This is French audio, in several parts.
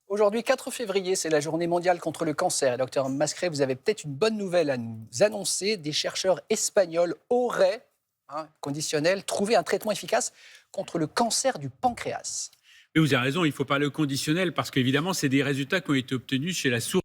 Aujourd'hui, 4 février, c'est la journée mondiale contre le cancer. Et docteur Mascret, vous avez peut-être une bonne nouvelle à nous annoncer. Des chercheurs espagnols auraient, conditionnel, trouvé un traitement efficace contre le cancer du pancréas. Mais vous avez raison, il faut parler au conditionnel parce qu'évidemment, c'est des résultats qui ont été obtenus chez la souris.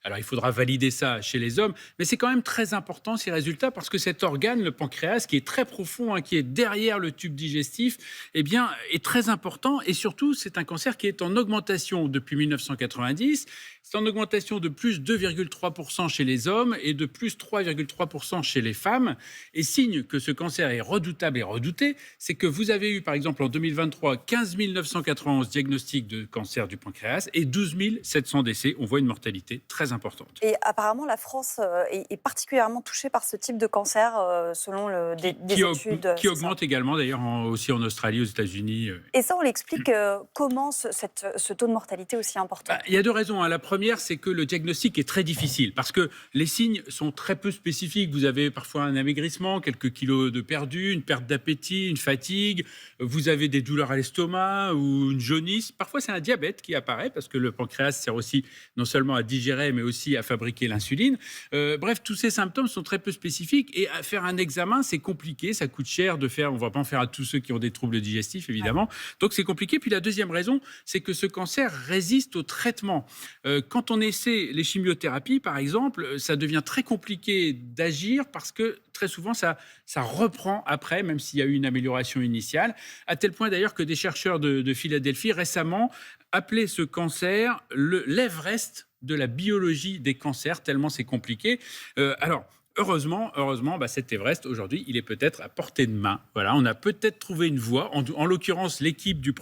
Alors, il faudra valider ça chez les hommes, mais c'est quand même très important ces résultats parce que cet organe, le pancréas, qui est très profond, qui est derrière le tube digestif, eh bien, est très important et surtout, c'est un cancer qui est en augmentation depuis 1990. C'est en augmentation de plus 2,3% chez les hommes et de plus 3,3% chez les femmes. Et signe que ce cancer est redoutable et redouté, c'est que vous avez eu, par exemple, en 2023, 15 991 diagnostics de cancer du pancréas et 12 700 décès. On voit une mortalité très importante. Et apparemment, la France est particulièrement touchée par ce type de cancer, selon des études. Qui augmente également, d'ailleurs, aussi en Australie, aux États-Unis. Et ça, on l'explique comment ce taux de mortalité aussi important. Il y a deux raisons. La première, c'est que le diagnostic est très difficile parce que les signes sont très peu spécifiques. Vous avez parfois un amaigrissement, quelques kilos de perdu, une perte d'appétit, une fatigue. Vous avez des douleurs à l'estomac ou une jaunisse. Parfois, c'est un diabète qui apparaît parce que le pancréas sert aussi non seulement à digérer, mais aussi à fabriquer l'insuline. Bref, tous ces symptômes sont très peu spécifiques et à faire un examen, c'est compliqué. Ça coûte cher de faire. On ne va pas en faire à tous ceux qui ont des troubles digestifs, évidemment. Ouais. Donc, c'est compliqué. Puis la deuxième raison, c'est que ce cancer résiste au traitement. Quand on essaie les chimiothérapies, par exemple, ça devient très compliqué d'agir parce que très souvent, ça reprend après, même s'il y a eu une amélioration initiale, à tel point d'ailleurs que des chercheurs de Philadelphie récemment appelaient ce cancer l'Everest de la biologie des cancers, tellement c'est compliqué. Heureusement, cet Everest, aujourd'hui, il est peut-être à portée de main. Voilà, on a peut-être trouvé une voie. En l'occurrence, l'équipe du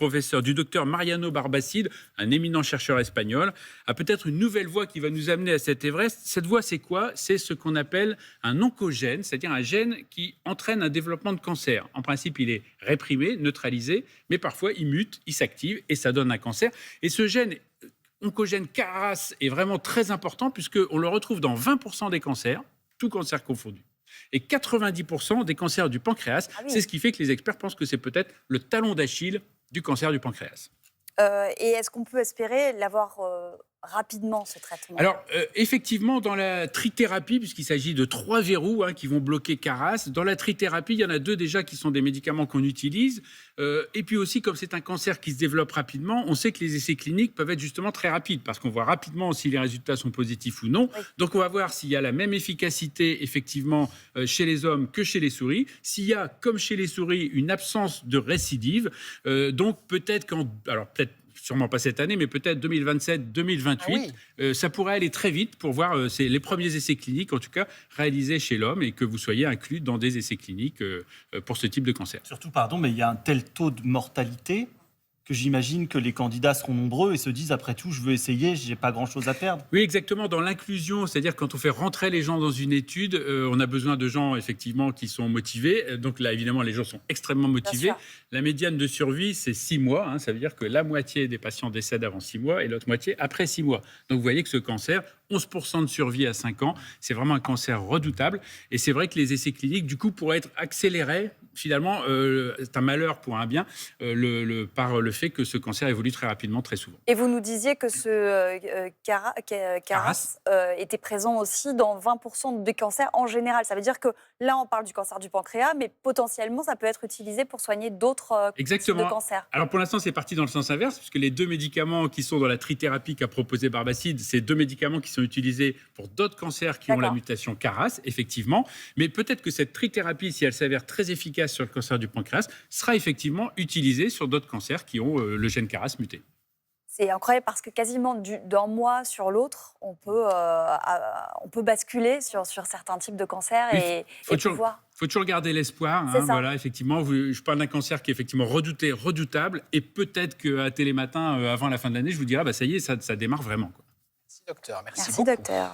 docteur Mariano Barbacid, un éminent chercheur espagnol, a peut-être une nouvelle voie qui va nous amener à cet Everest. Cette voie, c'est quoi ? C'est ce qu'on appelle un oncogène, c'est-à-dire un gène qui entraîne un développement de cancer. En principe, il est réprimé, neutralisé, mais parfois, il mute, il s'active et ça donne un cancer. Et ce gène oncogène CARAS est vraiment très important puisqu'on le retrouve dans 20% des cancers, tout cancer confondu. Et 90% des cancers du pancréas, c'est ce qui fait que les experts pensent que c'est peut-être le talon d'Achille du cancer du pancréas. Et est-ce qu'on peut espérer l'avoir rapidement, ce traitement ? Alors, effectivement, dans la trithérapie, puisqu'il s'agit de 3 verrous qui vont bloquer CARAS, dans la trithérapie, il y en a 2 déjà qui sont des médicaments qu'on utilise. Et puis aussi, comme c'est un cancer qui se développe rapidement, on sait que les essais cliniques peuvent être justement très rapides, parce qu'on voit rapidement si les résultats sont positifs ou non. Oui. Donc, on va voir s'il y a la même efficacité, effectivement, chez les hommes que chez les souris. S'il y a, comme chez les souris, une absence de récidive. Donc, peut-être sûrement pas cette année, mais peut-être 2027, 2028, ça pourrait aller très vite pour voir les premiers essais cliniques, en tout cas, réalisés chez l'homme et que vous soyez inclus dans des essais cliniques pour ce type de cancer. Surtout, mais il y a un tel taux de mortalité que j'imagine que les candidats seront nombreux et se disent, après tout, je veux essayer, je n'ai pas grand-chose à perdre. Oui, exactement. Dans l'inclusion, c'est-à-dire quand on fait rentrer les gens dans une étude, on a besoin de gens, effectivement, qui sont motivés. Donc là, évidemment, les gens sont extrêmement motivés. La médiane de survie, c'est 6 mois. Ça veut dire que la moitié des patients décèdent avant 6 mois et l'autre moitié après 6 mois. Donc vous voyez que ce cancer, 11% de survie à 5 ans, c'est vraiment un cancer redoutable. Et c'est vrai que les essais cliniques, du coup, pourraient être accélérés. Finalement, c'est un malheur pour un bien par le fait que ce cancer évolue très rapidement, très souvent. Et vous nous disiez que ce CARAS était présent aussi dans 20% des cancers en général. Ça veut dire que là, on parle du cancer du pancréas, mais potentiellement, ça peut être utilisé pour soigner d'autres types de cancers. Alors pour l'instant, c'est parti dans le sens inverse, puisque les 2 médicaments qui sont dans la trithérapie qu'a proposé Barbacid, c'est 2 médicaments qui sont utilisés pour d'autres cancers qui ont la mutation CARAS, effectivement. Mais peut-être que cette trithérapie, si elle s'avère très efficace sur le cancer du pancréas, sera effectivement utilisée sur d'autres cancers qui ont le gène CARAS muté. C'est incroyable parce que quasiment d'un mois sur l'autre, on peut basculer sur certains types de cancers et pouvoir... Il faut toujours garder l'espoir. Voilà, effectivement, je parle d'un cancer qui est effectivement redoutable. Et peut-être qu'à Télématin, avant la fin de l'année, je vous dirai, ça y est, ça démarre vraiment. Merci docteur, merci beaucoup. beaucoup. Docteur.